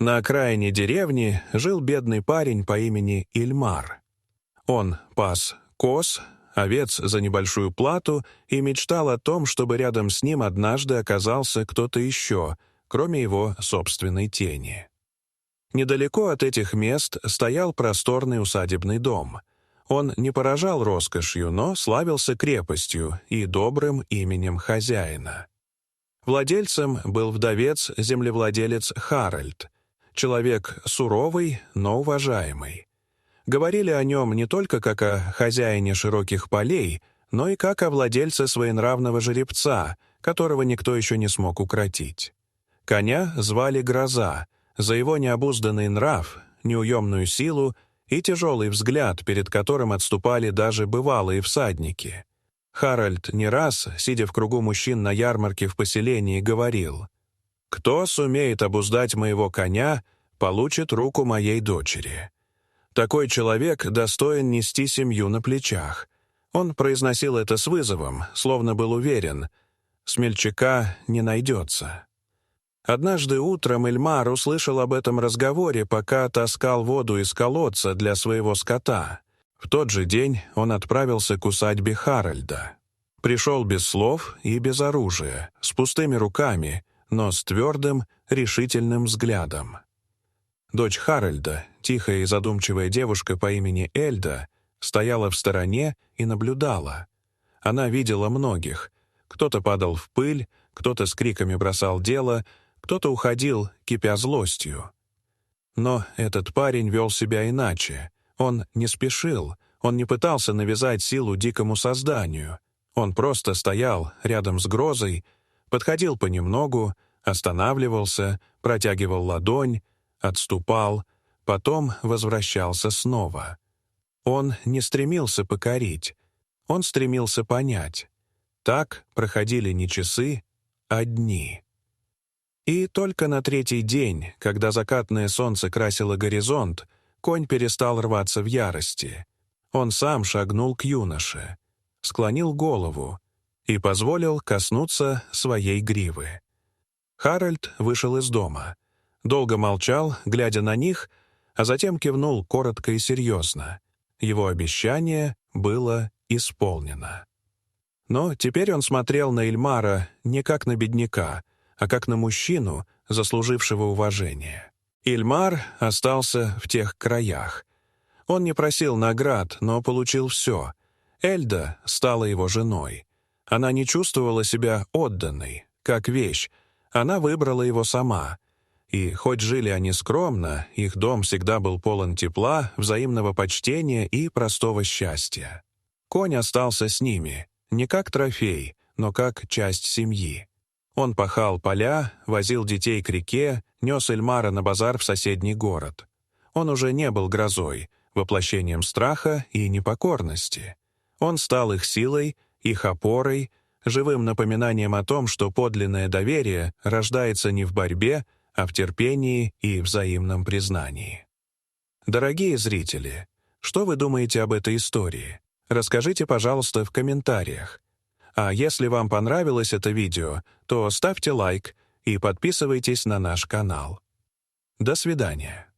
На окраине деревни жил бедный парень по имени Ильмар. Он пас коз, овец за небольшую плату и мечтал о том, чтобы рядом с ним однажды оказался кто-то еще, кроме его собственной тени. Недалеко от этих мест стоял просторный усадебный дом. Он не поражал роскошью, но славился крепостью и добрым именем хозяина. Владельцем был вдовец-землевладелец Харальд, человек суровый, но уважаемый. Говорили о нем не только как о хозяине широких полей, но и как о владельце своенравного жеребца, которого никто еще не смог укротить. Коня звали Гроза, за его необузданный нрав, неуемную силу и тяжелый взгляд, перед которым отступали даже бывалые всадники. Харальд не раз, сидя в кругу мужчин на ярмарке в поселении, говорил: «Кто сумеет обуздать моего коня, получит руку моей дочери». Такой человек достоин нести семью на плечах. Он произносил это с вызовом, словно был уверен: смельчака не найдется. Однажды утром Ильмар услышал об этом разговоре, пока таскал воду из колодца для своего скота. В тот же день он отправился к усадьбе Харальда. Пришел без слов и без оружия, с пустыми руками, но с твердым, решительным взглядом. Дочь Харальда, тихая и задумчивая девушка по имени Эльда, стояла в стороне и наблюдала. Она видела многих. Кто-то падал в пыль, кто-то с криками бросал дело, кто-то уходил, кипя злостью. Но этот парень вел себя иначе. Он не спешил, он не пытался навязать силу дикому созданию. Он просто стоял рядом с Грозой, подходил понемногу, останавливался, протягивал ладонь, отступал, потом возвращался снова. Он не стремился покорить, он стремился понять. Так проходили не часы, а дни. И только на третий день, когда закатное солнце красило горизонт, конь перестал рваться в ярости. Он сам шагнул к юноше, склонил голову и позволил коснуться своей гривы. Харальд вышел из дома. Долго молчал, глядя на них, а затем кивнул коротко и серьезно. Его обещание было исполнено. Но теперь он смотрел на Ильмара не как на бедняка, а как на мужчину, заслужившего уважения. Ильмар остался в тех краях. Он не просил наград, но получил все. Эльда стала его женой. Она не чувствовала себя отданной, как вещь. Она выбрала его сама. И хоть жили они скромно, их дом всегда был полон тепла, взаимного почтения и простого счастья. Конь остался с ними, не как трофей, но как часть семьи. Он пахал поля, возил детей к реке, нес Ильмара на базар в соседний город. Он уже не был Грозой, воплощением страха и непокорности. Он стал их силой, их опорой, живым напоминанием о том, что подлинное доверие рождается не в борьбе, а в терпении и взаимном признании. Дорогие зрители, что вы думаете об этой истории? Расскажите, пожалуйста, в комментариях. А если вам понравилось это видео, то ставьте лайк и подписывайтесь на наш канал. До свидания.